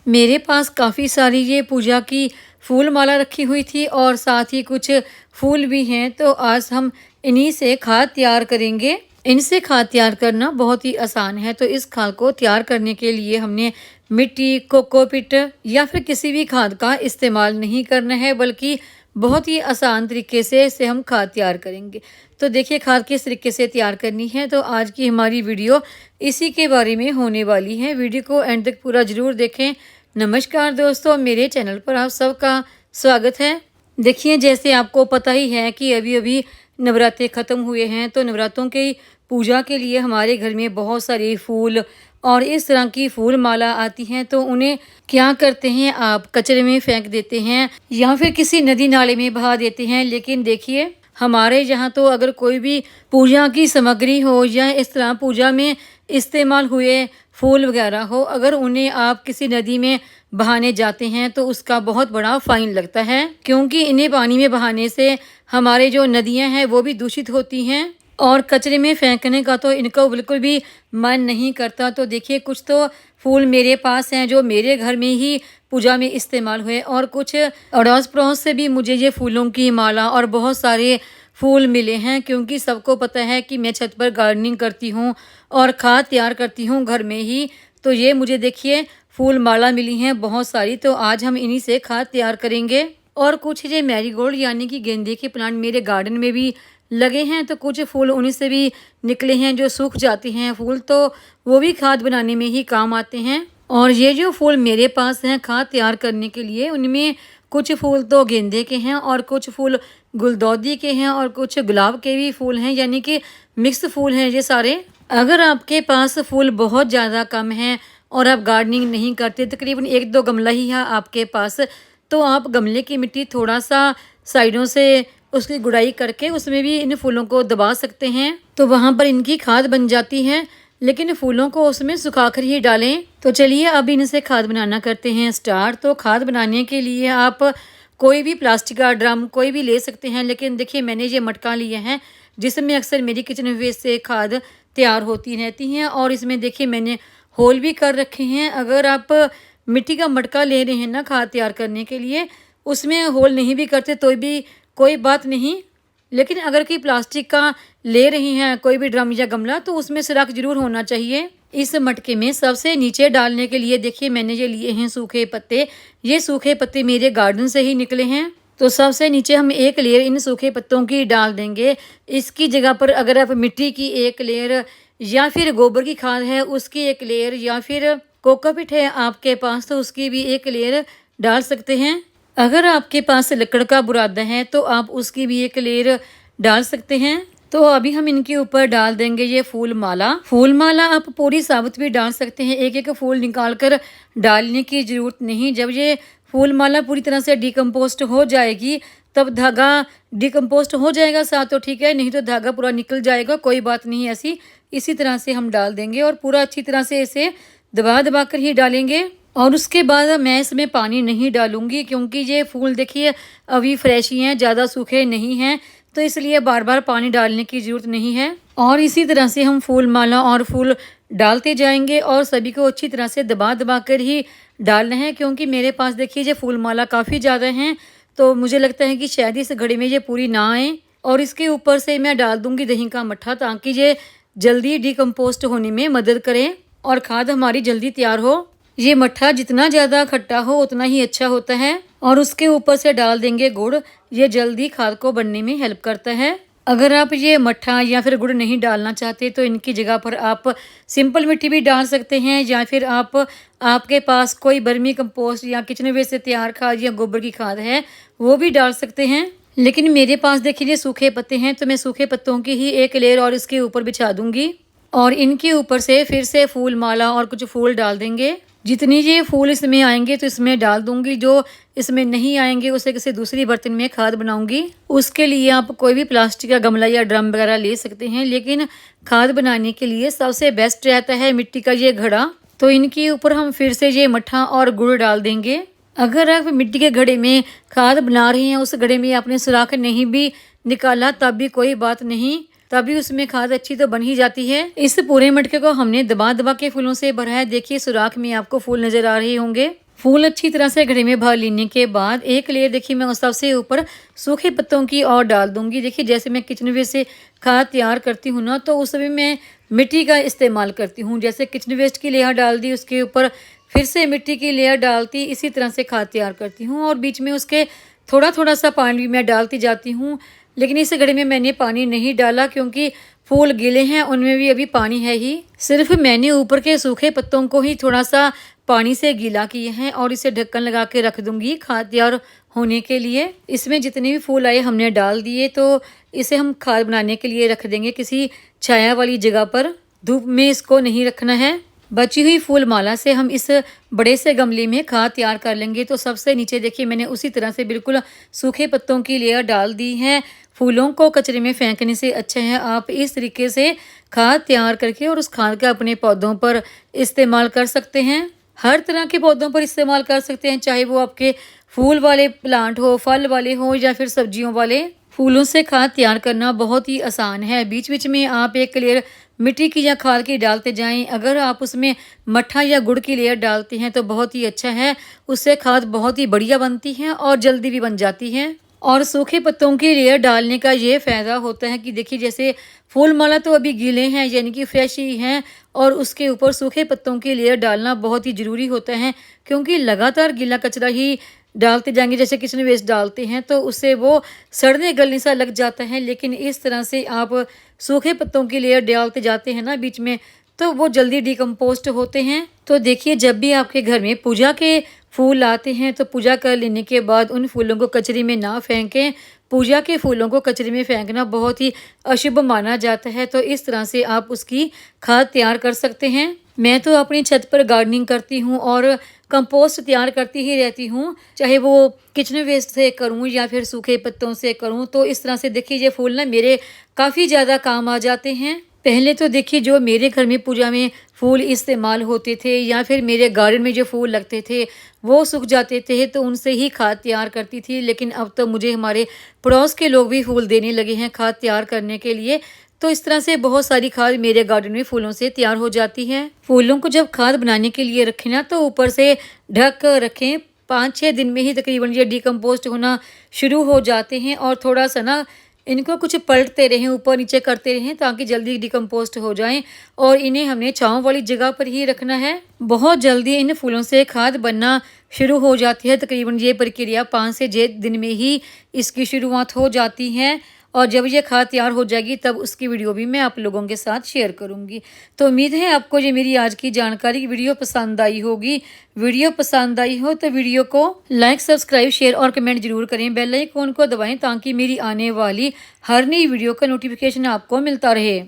मेरे पास काफ़ी सारी ये पूजा की फूल माला रखी हुई थी और साथ ही कुछ फूल भी हैं, तो आज हम इन्हीं से खाद तैयार करेंगे। इनसे खाद तैयार करना बहुत ही आसान है। तो इस खाद को तैयार करने के लिए हमने मिट्टी, कोकोपीट या फिर किसी भी खाद का इस्तेमाल नहीं करना है, बल्कि बहुत ही आसान तरीके से इसे हम खाद तैयार करेंगे। तो देखिए खाद किस तरीके से तैयार करनी है। तो आज की हमारी वीडियो इसी के बारे में होने वाली है। वीडियो को एंड तक पूरा ज़रूर देखें। नमस्कार दोस्तों, मेरे चैनल पर आप सबका स्वागत है। देखिए जैसे आपको पता ही है कि अभी अभी नवरात्रे ख़त्म हुए हैं, तो नवरात्रों की पूजा के लिए हमारे घर में बहुत सारे फूल और इस तरह की फूल माला आती हैं। तो उन्हें क्या करते हैं, आप कचरे में फेंक देते हैं या फिर किसी नदी नाले में बहा देते हैं। लेकिन देखिए हमारे यहाँ तो अगर कोई भी पूजा की सामग्री हो या इस तरह पूजा में इस्तेमाल हुए फूल वगैरह हो, अगर उन्हें आप किसी नदी में बहाने जाते हैं तो उसका बहुत बड़ा फाइन लगता है, क्योंकि इन्हें पानी में बहाने से हमारे जो नदियाँ हैं वो भी दूषित होती हैं और कचरे में फेंकने का तो इनका बिल्कुल भी मन नहीं करता। तो देखिए कुछ तो फूल मेरे पास हैं जो मेरे घर में ही पूजा में इस्तेमाल हुए, और कुछ अड़ोस पड़ोस से भी मुझे ये फूलों की माला और बहुत सारे फूल मिले हैं, क्योंकि सबको पता है कि मैं छत पर गार्डनिंग करती हूँ और खाद तैयार करती हूँ घर में ही। तो ये मुझे देखिए फूल माला मिली हैं बहुत सारी, तो आज हम इन्हीं से खाद तैयार करेंगे। और कुछ ये मैरीगोल्ड यानी कि गेंदे के प्लांट मेरे गार्डन में भी लगे हैं, तो कुछ फूल उन्हीं से भी निकले हैं जो सूख जाते हैं फूल, तो वो भी खाद बनाने में ही काम आते हैं। और ये जो फूल मेरे पास हैं खाद तैयार करने के लिए, उनमें कुछ फूल तो गेंदे के हैं और कुछ फूल गुलदौदी के हैं और कुछ गुलाब के भी फूल हैं, यानी कि मिक्स फूल हैं ये सारे। अगर आपके पास फूल बहुत ज़्यादा कम हैं और आप गार्डनिंग नहीं करते, तकरीबन 1-2 गमला ही है आपके पास, तो आप गमले की मिट्टी थोड़ा सा साइडों से उसकी गुड़ाई करके उसमें भी इन फूलों को दबा सकते हैं, तो वहाँ पर इनकी खाद बन जाती है। लेकिन फूलों को उसमें सुखाकर ही डालें। तो चलिए अब इनसे खाद बनाना करते हैं स्टार्ट। तो खाद बनाने के लिए आप कोई भी प्लास्टिक का ड्रम कोई भी ले सकते हैं, लेकिन देखिए मैंने ये मटका लिया है जिसमें अक्सर मेरी किचन वेस्ट से खाद तैयार होती रहती हैं, और इसमें देखिए मैंने होल भी कर रखे हैं। अगर आप मिट्टी का मटका ले रहे हैं ना खाद तैयार करने के लिए, उसमें होल नहीं भी करते तो भी कोई बात नहीं, लेकिन अगर कोई प्लास्टिक का ले रही हैं कोई भी ड्रम या गमला, तो उसमें सुराख जरूर होना चाहिए। इस मटके में सबसे नीचे डालने के लिए देखिए मैंने ये लिए हैं सूखे पत्ते। ये सूखे पत्ते मेरे गार्डन से ही निकले हैं। तो सबसे नीचे हम एक लेयर इन सूखे पत्तों की डाल देंगे। इसकी जगह पर अगर आप मिट्टी की एक लेयर या फिर गोबर की खाद है उसकी एक लेयर या फिर कोकोपीट है आपके पास तो उसकी भी एक लेयर डाल सकते हैं। अगर आपके पास लकड़ का बुरादा है तो आप उसकी भी एक लेयर डाल सकते हैं। तो अभी हम इनके ऊपर डाल देंगे ये फूल माला। फूल माला आप पूरी साबुत भी डाल सकते हैं, एक एक फूल निकाल कर डालने की ज़रूरत नहीं। जब ये फूल माला पूरी तरह से डिकम्पोस्ट हो जाएगी तब धागा डिकम्पोस्ट हो जाएगा साथ, तो ठीक है, नहीं तो धागा पूरा निकल जाएगा, कोई बात नहीं। ऐसी इसी तरह से हम डाल देंगे और पूरा अच्छी तरह से इसे दबा दबा कर ही डालेंगे। और उसके बाद मैं इसमें पानी नहीं डालूंगी, क्योंकि ये फूल देखिए अभी फ्रेश ही हैं, ज़्यादा सूखे नहीं हैं, तो इसलिए बार बार पानी डालने की ज़रूरत नहीं है। और इसी तरह से हम फूल माला और फूल डालते जाएंगे और सभी को अच्छी तरह से दबा दबा कर ही डालना है, क्योंकि मेरे पास देखिए ये फूल माला काफ़ी ज़्यादा हैं, तो मुझे लगता है कि शायद इस घड़ी में ये पूरी ना आए। और इसके ऊपर से मैं डाल दूँगी दही का मट्ठा, ताकि ये जल्दी डिकम्पोस्ट होने में मदद करें और खाद हमारी जल्दी तैयार हो। ये मट्ठा जितना ज़्यादा खट्टा हो उतना ही अच्छा होता है। और उसके ऊपर से डाल देंगे गुड़, ये जल्दी खाद को बनने में हेल्प करता है। अगर आप ये मट्ठा या फिर गुड़ नहीं डालना चाहते तो इनकी जगह पर आप सिंपल मिट्टी भी डाल सकते हैं, या फिर आपके पास कोई बर्मी कंपोस्ट या किचन वेस्ट से तैयार खाद या गोबर की खाद है वो भी डाल सकते हैं। लेकिन मेरे पास देखिए ये सूखे पत्ते हैं, तो मैं सूखे पत्तों की ही एक लेयर और इसके ऊपर बिछा दूंगी और इनके ऊपर से फिर से फूल माला और कुछ फूल डाल देंगे। जितनी ये फूल इसमें आएंगे तो इसमें डाल दूंगी, जो इसमें नहीं आएंगे उसे किसी दूसरी बर्तन में खाद बनाऊंगी। उसके लिए आप कोई भी प्लास्टिक का गमला या ड्रम वगैरह ले सकते हैं, लेकिन खाद बनाने के लिए सबसे बेस्ट रहता है मिट्टी का ये घड़ा। तो इनके ऊपर हम फिर से ये मट्ठा और गुड़ डाल देंगे। अगर आप मिट्टी के घड़े में खाद बना रहे हैं, उस घड़े में आपने सुराख नहीं भी निकाला तब भी कोई बात नहीं, तभी उसमें खाद अच्छी तो बन ही जाती है। इस पूरे मटके को हमने दबा दबा के फूलों से भरा है। देखिए सुराख में आपको फूल नजर आ रहे होंगे। फूल अच्छी तरह से घड़े में भर लेने के बाद एक लेयर देखिए मैं उस सबसे ऊपर सूखे पत्तों की और डाल दूंगी। देखिए जैसे मैं किचन वेस्ट से खाद तैयार करती हूँ ना, तो उस समय मैं मिट्टी का इस्तेमाल करती हूँ। जैसे किचन वेस्ट की लेयर डाल दी, उसके ऊपर फिर से मिट्टी की लेयर डालती, इसी तरह से खाद तैयार करती हूँ। और बीच में उसके थोड़ा थोड़ा सा पानी भी मैं डालती जाती हूँ। लेकिन इस घड़े में मैंने पानी नहीं डाला क्योंकि फूल गीले हैं, उनमें भी अभी पानी है ही। सिर्फ मैंने ऊपर के सूखे पत्तों को ही थोड़ा सा पानी से गीला किए हैं और इसे ढक्कन लगा के रख दूंगी खाद तैयार होने के लिए। इसमें जितने भी फूल आए हमने डाल दिए, तो इसे हम खाद बनाने के लिए रख देंगे किसी छाया वाली जगह पर। धूप में इसको नहीं रखना है। बची हुई फूल माला से हम इस बड़े से गमले में खाद तैयार कर लेंगे। तो सबसे नीचे देखिए मैंने उसी तरह से बिल्कुल सूखे पत्तों की लेयर डाल दी है। फूलों को कचरे में फेंकने से अच्छा है आप इस तरीके से खाद तैयार करके और उस खाद का अपने पौधों पर इस्तेमाल कर सकते हैं। हर तरह के पौधों पर इस्तेमाल कर सकते हैं, चाहे वो आपके फूल वाले प्लांट हो, फल वाले हो या फिर सब्जियों वाले। फूलों से खाद तैयार करना बहुत ही आसान है। बीच बीच में आप एक लेयर मिट्टी की या खाद की डालते जाएं। अगर आप उसमें मट्ठा या गुड़ की लेयर डालते हैं तो बहुत ही अच्छा है, उससे खाद बहुत ही बढ़िया बनती है और जल्दी भी बन जाती है। और सूखे पत्तों की लेयर डालने का ये फ़ायदा होता है कि देखिए जैसे फूल माला तो अभी गीले हैं यानी कि फ्रेश ही हैं, और उसके ऊपर सूखे पत्तों की लेयर डालना बहुत ही ज़रूरी होता है क्योंकि लगातार गीला कचरा ही डालते जाएंगे, जैसे किचन वेस्ट डालते हैं तो उससे वो सड़ने गलने सा लग जाता है। लेकिन इस तरह से आप सूखे पत्तों की लेयर डालते जाते हैं ना बीच में, तो वो जल्दी डिकम्पोस्ट होते हैं। तो देखिए जब भी आपके घर में पूजा के फूल आते हैं तो पूजा कर लेने के बाद उन फूलों को कचरे में ना फेंकें। पूजा के फूलों को कचरे में फेंकना बहुत ही अशुभ माना जाता है। तो इस तरह से आप उसकी खाद तैयार कर सकते हैं। मैं तो अपनी छत पर गार्डनिंग करती हूँ और कंपोस्ट तैयार करती ही रहती हूँ, चाहे वो किचन वेस्ट से करूँ या फिर सूखे पत्तों से करूँ। तो इस तरह से देखिए ये फूल ना मेरे काफ़ी ज़्यादा काम आ जाते हैं। पहले तो देखिए जो मेरे घर में पूजा में फूल इस्तेमाल होते थे या फिर मेरे गार्डन में जो फूल लगते थे वो सूख जाते थे, तो उनसे ही खाद तैयार करती थी। लेकिन अब तो मुझे हमारे पड़ोस के लोग भी फूल देने लगे हैं खाद तैयार करने के लिए। तो इस तरह से बहुत सारी खाद मेरे गार्डन में फूलों से तैयार हो जाती है। फूलों को जब खाद बनाने के लिए रखें ना, तो ऊपर से ढक कर रखें। 5-6 दिन में ही तकरीबन ये डिकम्पोस्ट होना शुरू हो जाते हैं। और थोड़ा सा ना इनको कुछ पलटते रहें, ऊपर नीचे करते रहें ताकि जल्दी डिकम्पोस्ट हो जाएं। और इन्हें हमने छांव वाली जगह पर ही रखना है। बहुत जल्दी इन फूलों से खाद बनना शुरू हो जाती है। तकरीबन ये प्रक्रिया 5 से 6 दिन में ही इसकी शुरुआत हो जाती है। और जब ये खाद तैयार हो जाएगी तब उसकी वीडियो भी मैं आप लोगों के साथ शेयर करूंगी। तो उम्मीद है आपको ये मेरी आज की जानकारी वीडियो पसंद आई होगी। वीडियो पसंद आई हो तो वीडियो को लाइक, सब्सक्राइब, शेयर और कमेंट जरूर करें। बेल आइकन को दबाएं ताकि मेरी आने वाली हर नई वीडियो का नोटिफिकेशन आपको मिलता रहे।